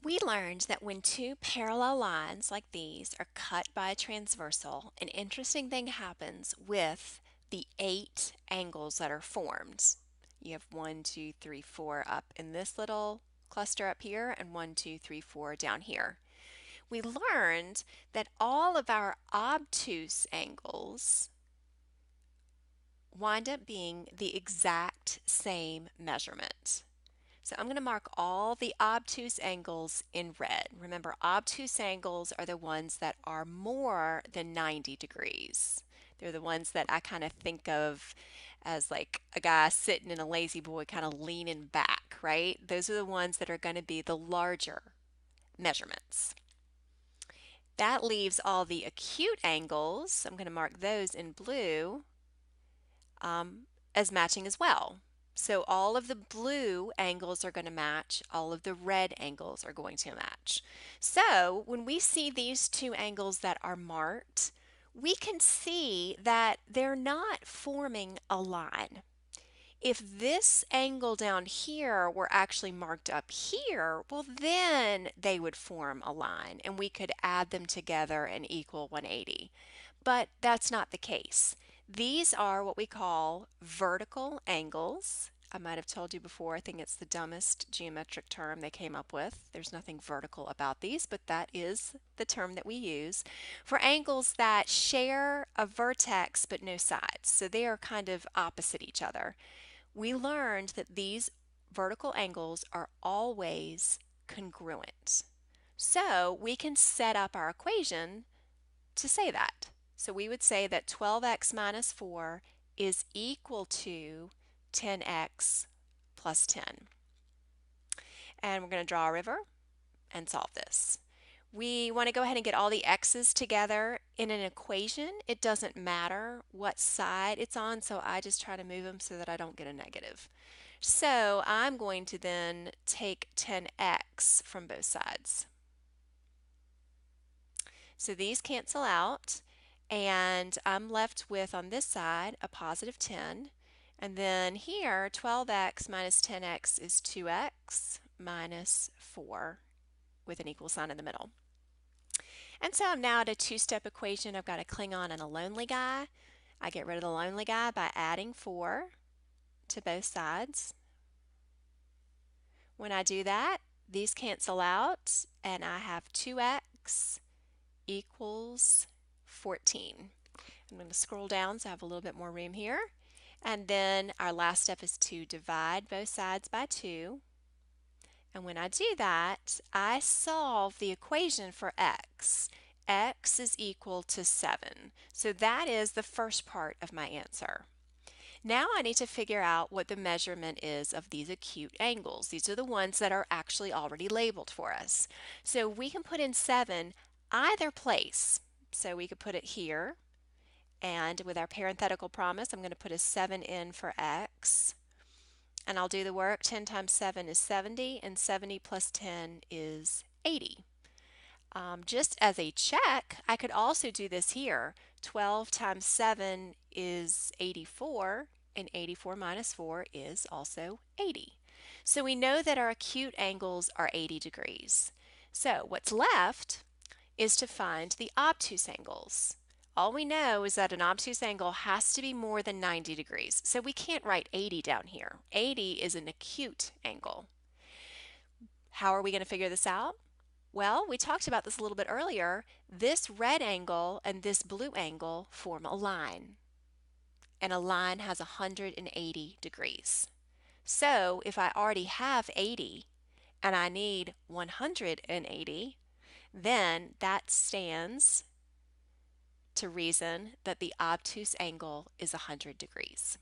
We learned that when two parallel lines like these are cut by a transversal, an interesting thing happens with the 8 angles that are formed. You have 1, 2, 3, 4 up in this little cluster up here, and 1, 2, 3, 4 down here. We learned that all of our obtuse angles wind up being the exact same measurement. So I'm going to mark all the obtuse angles in red. Remember, obtuse angles are the ones that are more than 90 degrees. They're the ones that I kind of think of as like a guy sitting in a lazy boy kind of leaning back, right? Those are the ones that are going to be the larger measurements. That leaves all the acute angles, I'm going to mark those in blue, as matching as well. So all of the blue angles are going to match, all of the red angles are going to match. So when we see these two angles that are marked, we can see that they're not forming a line. If this angle down here were actually marked up here, well then they would form a line and we could add them together and equal 180. But that's not the case. These are what we call vertical angles. I might have told you before, I think it's the dumbest geometric term they came up with. There's nothing vertical about these, but that is the term that we use for angles that share a vertex but no sides. So they are kind of opposite each other. We learned that these vertical angles are always congruent. So we can set up our equation to say that. So we would say that 12x minus 4 is equal to 10x plus 10. And we're going to draw a river and solve this. We want to go ahead and get all the x's together in an equation. It doesn't matter what side it's on, so I just try to move them so that I don't get a negative. So I'm going to then take 10x from both sides. So these cancel out, and I'm left with, on this side, a positive 10. And then here, 12x minus 10x is 2x minus 4 with an equal sign in the middle. And so I'm now at a two-step equation. I've got a Klingon and a lonely guy. I get rid of the lonely guy by adding 4 to both sides. When I do that, these cancel out, and I have 2x equals 14. I'm going to scroll down so I have a little bit more room here. And then our last step is to divide both sides by 2. And when I do that, I solve the equation for x. X is equal to 7. So that is the first part of my answer. Now I need to figure out what the measurement is of these acute angles. These are the ones that are actually already labeled for us. So we can put in 7 either place. So we could put it here, and with our parenthetical promise, I'm going to put a 7 in for x. And I'll do the work. 10 times 7 is 70, and 70 plus 10 is 80. Just as a check, I could also do this here. 12 times 7 is 84, and 84 minus 4 is also 80. So we know that our acute angles are 80 degrees. So what's left is to find the obtuse angles. All we know is that an obtuse angle has to be more than 90 degrees. So we can't write 80 down here. 80 is an acute angle. How are we going to figure this out? Well, we talked about this a little bit earlier. This red angle and this blue angle form a line, and a line has 180 degrees. So if I already have 80 and I need 180, then that stands to reason that the obtuse angle is 100 degrees.